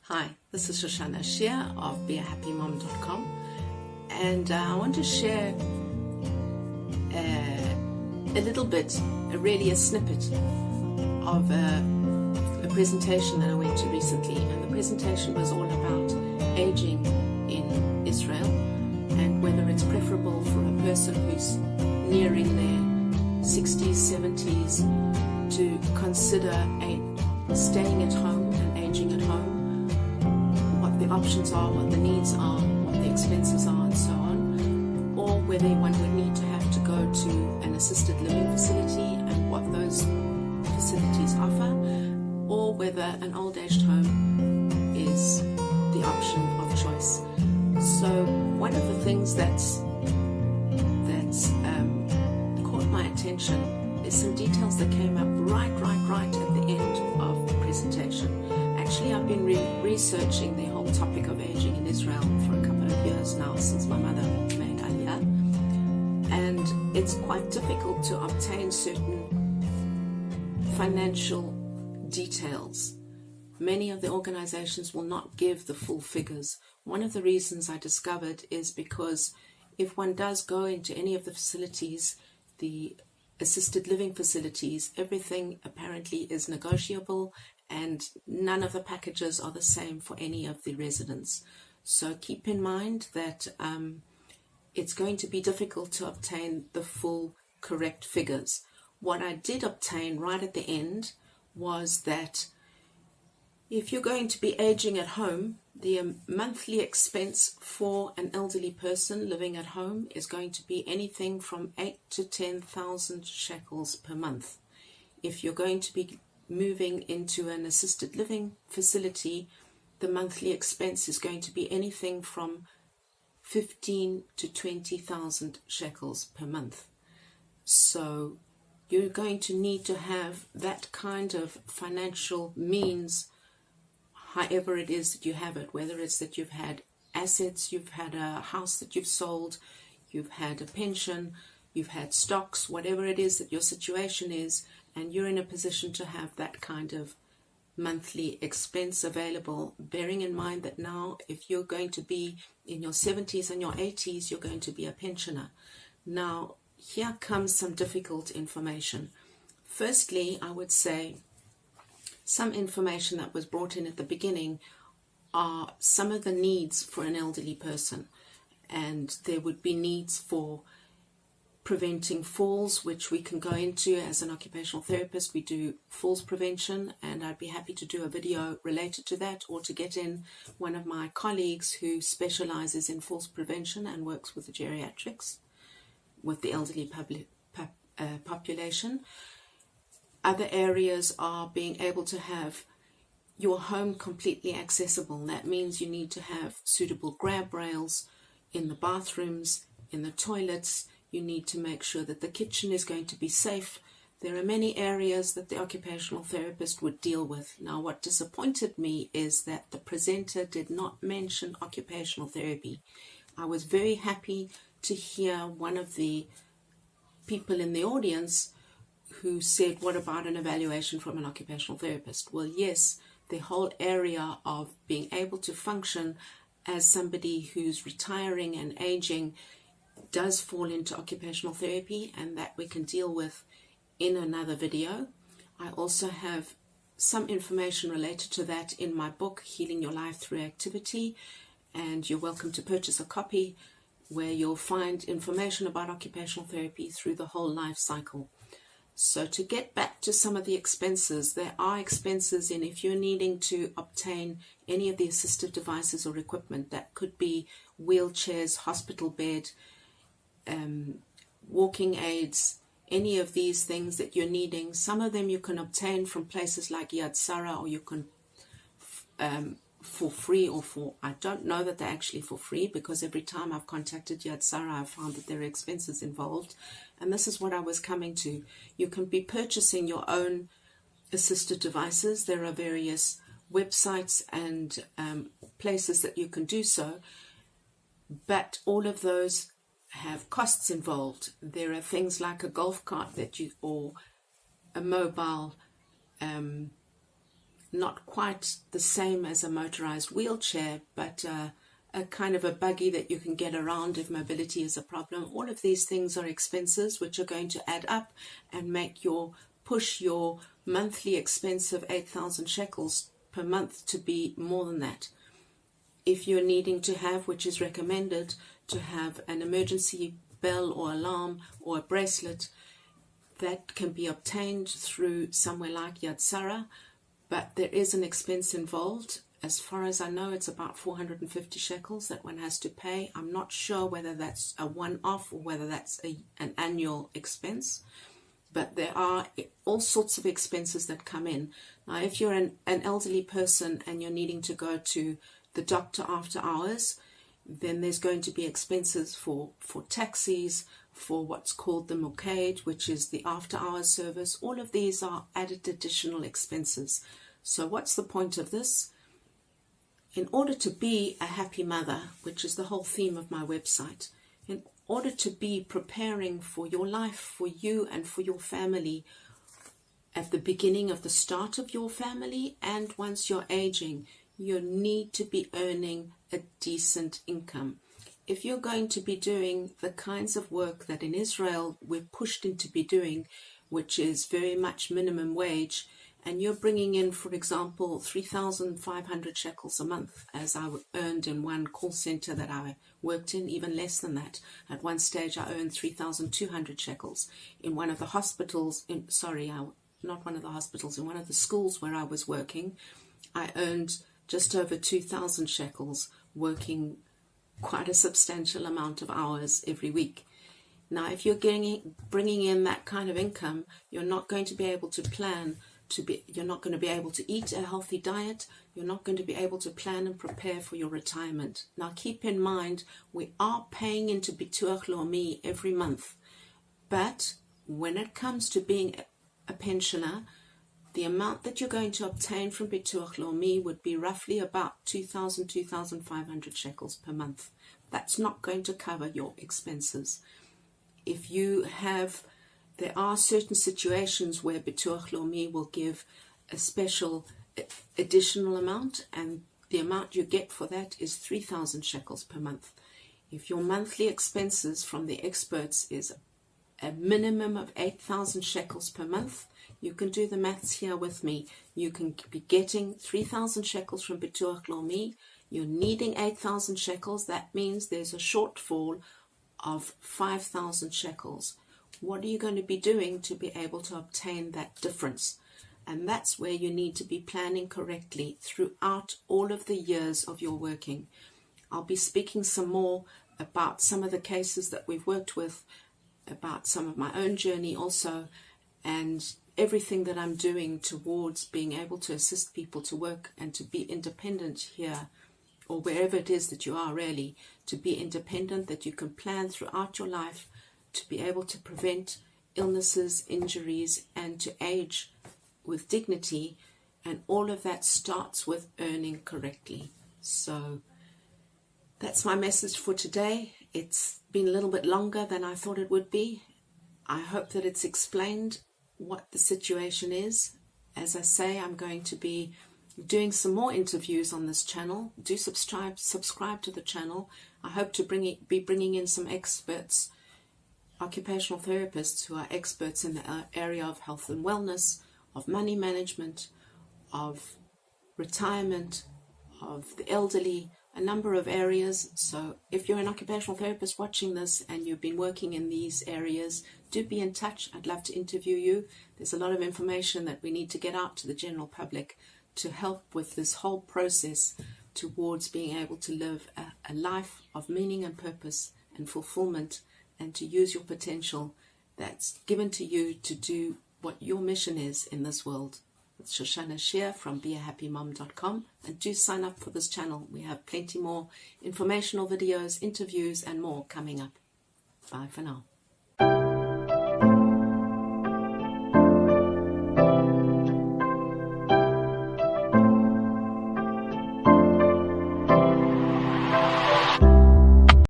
Hi, this is Shoshanah Shear of beahappymom.com, and I want to share a little bit, really a snippet of a presentation that I went to recently, and the presentation was all about aging in Israel and whether it's preferable for a person who's nearing their 60s, 70s to consider staying at home and aging at home, what the options are, what the needs are, what the expenses are, and so on, or whether one would need to have to go to an assisted living facility and what those facilities offer, or whether an old aged home is the option of choice. So one of the things that's caught my attention is some details that came up right at the end of the presentation. Actually, I've been researching the whole topic of aging in Israel for a couple of years now, since my mother made Aliyah, and it's quite difficult to obtain certain financial details. Many of the organizations will not give the full figures. One of the reasons I discovered is because if one does go into any of the facilities, the assisted living facilities, everything apparently is negotiable, and none of the packages are the same for any of the residents. So keep in mind that it's going to be difficult to obtain the full correct figures. What I did obtain right at the end was that if you're going to be aging at home, the monthly expense for an elderly person living at home is going to be anything from 8,000 to 10,000 shekels per month. If you're going to be moving into an assisted living facility, the monthly expense is going to be anything from 15,000 to 20,000 shekels per month. So you're going to need to have that kind of financial means, however it is that you have it, whether it's that you've had assets, you've had a house that you've sold, you've had a pension, you've had stocks, whatever it is that your situation is, and you're in a position to have that kind of monthly expense available, bearing in mind that now if you're going to be in your 70s and your 80s, you're going to be a pensioner. Now, here comes some difficult information. Firstly, I would say some information that was brought in at the beginning are some of the needs for an elderly person, and there would be needs for preventing falls, which we can go into as an occupational therapist. We do falls prevention, and I'd be happy to do a video related to that, or to get in one of my colleagues who specializes in falls prevention and works with the geriatrics, with the elderly population. Other areas are being able to have your home completely accessible. That means you need to have suitable grab rails in the bathrooms, in the toilets. You need to make sure that the kitchen is going to be safe. There are many areas that the occupational therapist would deal with. Now, what disappointed me is that the presenter did not mention occupational therapy. I was very happy to hear one of the people in the audience who said, what about an evaluation from an occupational therapist? Well, yes, the whole area of being able to function as somebody who's retiring and aging does fall into occupational therapy, and that we can deal with in another video. I also have some information related to that in my book, Healing Your Life Through Activity, and you're welcome to purchase a copy where you'll find information about occupational therapy through the whole life cycle. So to get back to some of the expenses, there are expenses in if you're needing to obtain any of the assistive devices or equipment. That could be wheelchairs, hospital bed, walking aids, any of these things that you're needing. Some of them you can obtain from places like Yad Sarah, or you can for free, or for, I don't know that they're actually for free, because every time I've contacted Yad Sarah, I've found that there are expenses involved. And this is what I was coming to. You can be purchasing your own assisted devices. There are various websites and places that you can do so, but all of those have costs involved. There are things like a golf cart that you, or a mobile not quite the same as a motorized wheelchair, but a kind of a buggy that you can get around if mobility is a problem. All of these things are expenses which are going to add up and push your monthly expense of 8,000 shekels per month to be more than that. If you're needing to have, which is recommended, to have an emergency bell or alarm or a bracelet, that can be obtained through somewhere like Yad Sarah, but there is an expense involved. As far as I know, it's about 450 shekels that one has to pay. I'm not sure whether that's a one-off or whether that's an annual expense, but there are all sorts of expenses that come in. Now, if you're an elderly person and you're needing to go to the doctor after hours, then there's going to be expenses for taxis, for what's called the mukade, which is the after-hours service. All of these are added additional expenses. So what's the point of this? In order to be a happy mother, which is the whole theme of my website, in order to be preparing for your life, for you and for your family, at the beginning of the start of your family and once you're aging, you need to be earning a decent income. If you're going to be doing the kinds of work that in Israel we're pushed into be doing, which is very much minimum wage, and you're bringing in, for example, 3,500 shekels a month, as I earned in one call center that I worked in, even less than that. At one stage, I earned 3,200 shekels. In one of the hospitals, in one of the schools where I was working, I earned just over 2,000 shekels, working quite a substantial amount of hours every week. Now, if you're bringing in that kind of income, you're not going to be able to plan you're not going to be able to eat a healthy diet. You're not going to be able to plan and prepare for your retirement. Now, keep in mind, we are paying into Bituach Leumi every month. But when it comes to being a pensioner, the amount that you're going to obtain from Bituach Leumi would be roughly about 2,000, 2,500 shekels per month. That's not going to cover your expenses. There are certain situations where Bituach Leumi will give a special additional amount, and the amount you get for that is 3,000 shekels per month. If your monthly expenses from the experts is a minimum of 8,000 shekels per month, you can do the maths here with me. You can be getting 3,000 shekels from Bituach Leumi. You're needing 8,000 shekels. That means there's a shortfall of 5,000 shekels. What are you going to be doing to be able to obtain that difference? And that's where you need to be planning correctly throughout all of the years of your working. I'll be speaking some more about some of the cases that we've worked with, about some of my own journey also, and everything that I'm doing towards being able to assist people to work and to be independent here, or wherever it is that you are really, to be independent, that you can plan throughout your life, to be able to prevent illnesses, injuries, and to age with dignity. And all of that starts with earning correctly. So that's my message for today. It's been a little bit longer than I thought it would be. I hope that it's explained what the situation is. As I say, I'm going to be doing some more interviews on this channel. Do subscribe to the channel. I hope to be bringing in some experts, occupational therapists who are experts in the area of health and wellness, of money management, of retirement, of the elderly, a number of areas. So if you're an occupational therapist watching this and you've been working in these areas, do be in touch. I'd love to interview you. There's a lot of information that we need to get out to the general public to help with this whole process towards being able to live a life of meaning and purpose and fulfillment, and to use your potential that's given to you to do what your mission is in this world. It's Shoshanah Shear from beahappymom.com, and do sign up for this channel. We have plenty more informational videos, interviews, and more coming up. Bye for now.